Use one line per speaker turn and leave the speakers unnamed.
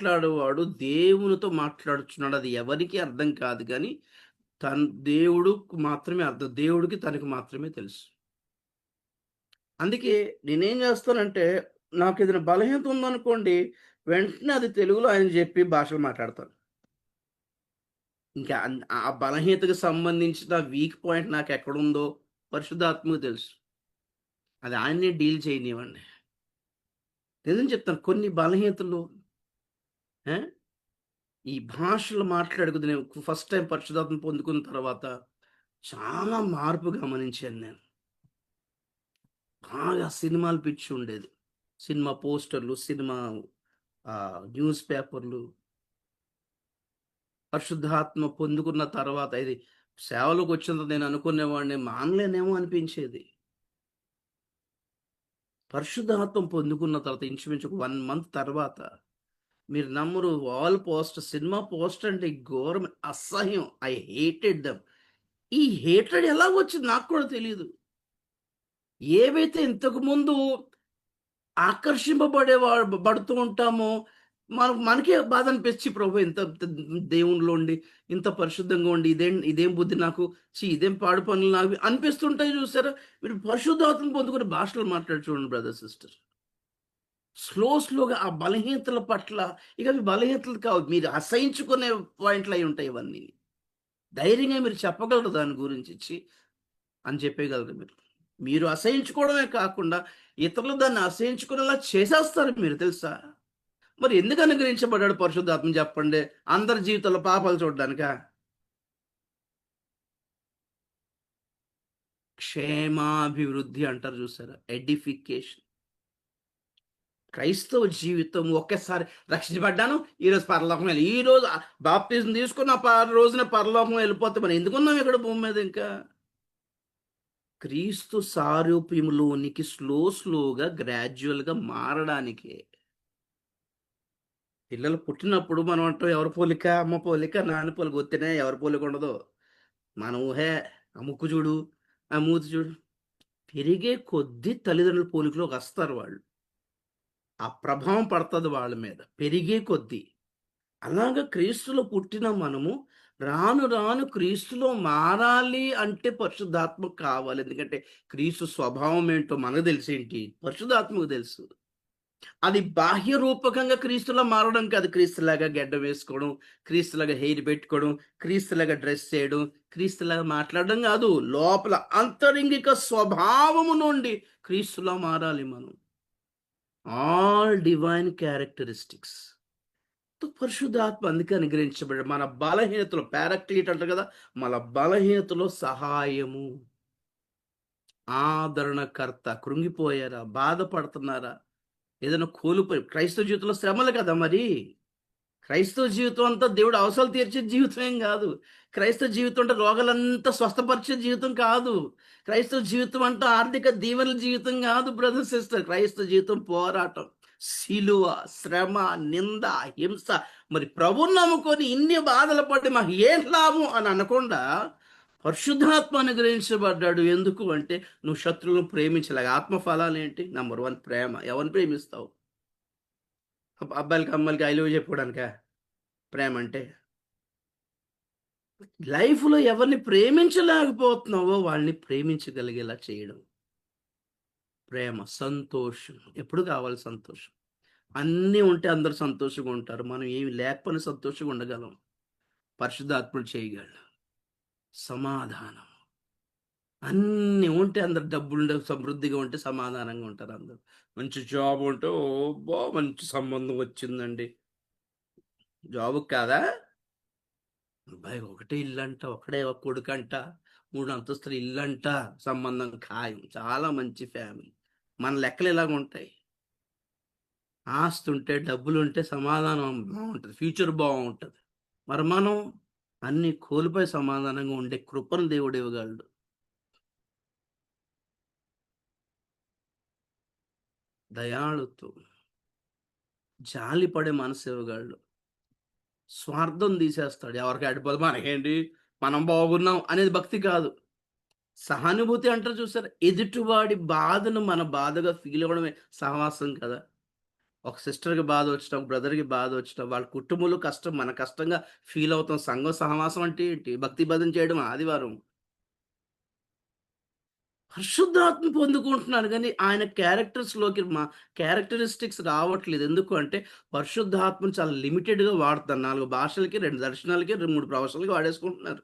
మాట్లాడేవాడు దేవునితో మాట్లాడుచున్నాడు. అది ఎవరికీ అర్థం కాదు గానీ, దేవుడుకు మాత్రమే అర్థం. దేవుడికి తనకి మాత్రమే తెలుసు. అందుకే నేనేం జేస్తానంటే, నాకేదైనా బలహీనత ఉందనుకోండి, వెంటనే అది తెలుగులో ఆయనకి జెప్పి భాషలో మాట్లాడతాను. ఇంకా ఆ బలహీనతకు సంబంధించిన వీక్ పాయింట్ నాకెక్కడుందో పరిశుద్ధాత్మకు తెలుసు. అది ఆయన్నే డీల్ చేయనివ్వండి. నిజం చెప్తాను. కొన్ని బలహీనతలు ఆ! ఈ భాషలు మాట్లాడుకుని నేను ఫస్ట్ టైమ్ పరిశుద్ధాత్మ పొందుకున్న తర్వాత చాలా మార్పు గమనించాను నేను. బాగా సినిమాల పిచ్చి ఉండేది. సినిమా పోస్టర్‌లు, సినిమా న్యూస్ పేపర్‌లు. పరిశుద్ధాత్మ పొందుకున్న తర్వాత ఇది సేవలోకొచ్చిన తర్వాత నేను అనుకునేవాడిని మానలేనేమో అనిపించేది. పరిశుద్ధాత్మ పొందుకున్న తర్వాత ఇంచుమించు ఒక 1 మంత్ తర్వాత మీరు నమ్మరు వాల్ పోస్టర్, సినిమా పోస్టర్ అంటే ఘోరం, అసహ్యం. I hated them. ఈ హేట్రెడ్ ఎలాగొచ్చింది నాకు కూడా తెలీదు. ఏవైతే ఇంతకుముందు బడుతూ ఉంటామో, మనకే బాధ అనిపిచ్చి ప్రభు ఇంత ఇంత దేవునిలో ఉండి, ఇంత పరిశుద్ధంగా ఉండి, ఇదేం బుద్ధి నాకు, ఇదేం పాడు పనులు నావి అనిపిస్తుంటాయి చూసారా? మీరు పరిశుద్ధాత్మ పొందుకుని భాషలు మాట్లాడి చూడండి బ్రదర్, సిస్టర్. స్లోగా ఆ బలహీనతల పట్ల ఇక అవి బలహీనతలు కావు. మీరు అసహించుకునే పాయింట్‌లయి ఉంటాయి ఇవన్నీ. ధైర్యంగా మీరు చెప్పగలరు దాని గురించి అని చెప్పేయగలరు మీరు. మీరు అసహించుకోవడమే కాకుండా ఇతరులు దాన్ని అసహించుకునేలా చేసేస్తారు మీరు తెలుసా? మరి ఎందుకు అనుగ్రహించబడ్డాడు పరిశుద్ధాత్మ చెప్పండి? అందరి జీవితంలో పాపాలు చూడడానికా? క్షేమాభివృద్ధి అంటారు చూసారా? ఎడిఫికేషన్. క్రైస్తవ జీవితం ఒకేసారి రక్షించబడ్డాను. ఈరోజు పరలోకం ఈరోజు బాప్తిజం తీసుకున్న రోజున పరలోకం వెళ్ళిపోతే మరి ఎందుకున్నాం ఇక్కడ భూమి మీద ఇంకా? క్రీస్తు సారూప్యములోనికి స్లోగా గ్రాడ్యుయల్‌గా మారడానికే. పిల్లలు పుట్టినప్పుడు మనం అంటాం ఎవరి పోలిక, అమ్మ పోలిక, నాన్న పోలిక వత్తేనే ఎవరి పోలిక ఉండదు. మన ఊహే, ఆ ముక్కు చూడు, ఆ మూతి చూడు. పెరిగే కొద్దీ తల్లిదండ్రుల పోలికలోకొస్తారు వాళ్ళు. ఆ ప్రభావం పడతది వాళ్ళ మీద పెరిగే కొద్దీ. అలాగా క్రీస్తులో పుట్టిన మనము రాను క్రీస్తులో మారాలి అంటే పరిశుద్ధాత్మ కావాలి. ఎందుకంటే క్రీస్తు స్వభావం ఏంటో మనకు తెలిసేంటి? పరిశుద్ధాత్మకు తెలుసు. అది బాహ్య రూపకంగా క్రీస్తులా మారడం కాదు. క్రీస్తులాగా గెడ్డం వేసుకోవడం, క్రీస్తులాగా హెయిర్ పెట్టుకోవడం, క్రీస్తులాగా డ్రెస్ చేయడం, క్రీస్తులాగా మాట్లాడడం గాదు. లోపల అంతరంగిక స్వభావము నుండి క్రీస్తులా మారాలి మనం. All divine characteristics. పరిశుద్ధాత్మ అందుకే అనుగ్రహించబడ్డాడు. మన బలహీనతలో పారాక్లీట్ అంటారు కదా! మన బలహీనతలో సహాయము, ఆదరణకర్త. కృంగిపోయారా? బాధపడుతున్నారా? ఏదైనా కోల్పోయి క్రైస్తవ జీవితంలో శ్రమలు కదా మరి! క్రైస్తవ జీవితం అంతా దేవుడు అవసరాలు తీర్చే జీవితం ఏం గాదు. క్రైస్తవ జీవితం అంటే రోగాలంతా స్వస్థపరిచే జీవితం కాదు. క్రైస్తవ జీవితం అంటే ఆర్థిక దీవెనల జీవితం గాదు బ్రదర్, సిస్టర్. క్రైస్తవ జీవితం పోరాటం, సిలువ, శ్రమ, నింద, హింస. మరి ప్రభువుని నమ్ముకొని ఇన్ని బాధలు పడి మాకు ఏం లాభం అని అనకుండా పరిశుద్ధాత్మ అనుగ్రహించబడ్డాడు. ఎందుకు అంటే నువ్వు శత్రువులను ప్రేమించలేక. ఆత్మ ఫలాలేంటి? నంబర్ 1 ప్రేమ. ఎవరిని ప్రేమిస్తావు? అబ్బాయిలకి, అమ్మాయిలకి ఐ లవ్ యూ చెప్పుకోవడానికా ప్రేమంటే? లైఫ్‌లో ఎవరిని ప్రేమించలేకపోతున్నావో వాళ్ళని ప్రేమించగలిగేలా చేయడం. ప్రేమ, సంతోషం. ఎప్పుడు కావాలి సంతోషం? అన్నీ ఉంటే అందరూ సంతోషంగా ఉంటారు. మనం ఏమి లేకపోయినా సంతోషంగా ఉండగలం. పరిశుద్ధాత్ముడు చేయగలడు. సమాధానం. అన్నీ ఉంటే అందరు డబ్బులుండే సమృద్ధిగా ఉంటే సమాధానంగా ఉంటారు అందరూ. మంచి జాబ్ ఉంటే అబ్బా! మంచి సంబంధం వచ్చిందండి. జాబ్‌కి కాదా? అబ్బాయి ఒకటే ఇల్లంట, ఒకడే ఒక కొడుకంట, 3 అంతస్తుల ఇల్లంట, సంబంధం ఖాయం. చాలా మంచి ఫ్యామిలీ. మన లెక్కలు ఇలాగుంటాయి. ఆస్తుంటే, డబ్బులుంటే సమాధానం బావుంటది. ఫ్యూచర్ బావుంటది. మరి మనం అన్నీ కోల్పోయి సమాధానంగా ఉండే కృపను దేవుడు ఇవ్వగలడు. దయాళుత్వం, జాలిపడే మనసు ఇవ్వగలడు. స్వార్థం తీసేస్తాడు. ఎవరికి అడ్డిపోతే మనకేంటి? మనం బాగున్నాం అనేది భక్తి కాదు. సహానుభూతి అంటారు చూసారా? ఎదుటివాడి బాధను మన బాధగా ఫీల్ అవ్వడమే సహవాసం కదా! ఒక సిస్టర్‌కి బాధొచ్చినా, ఒక బ్రదర్‌కి బాధొచ్చినా, వాళ్ళ కుటుంబంలో కష్టం మన కష్టంగా ఫీల్ అవుతాం. సంఘం సహవాసం అంటే ఏంటి? భక్తి భజన చేయడం ఆదివారం. పరిశుద్ధాత్మ పొందుకుంటున్నాను గానీ, ఆయన క్యారెక్టర్స్‌లోకి క్యారెక్టరిస్టిక్స్ రావట్లేదు. ఎందుకు అంటే, పరిశుద్ధాత్మను చాలా లిమిటెడ్‌గా వాడుతున్నారు. 4 భాషలకి, 2 దర్శనాలకి, 3 ప్రవచనాలకి వాడేసుకుంటున్నారు.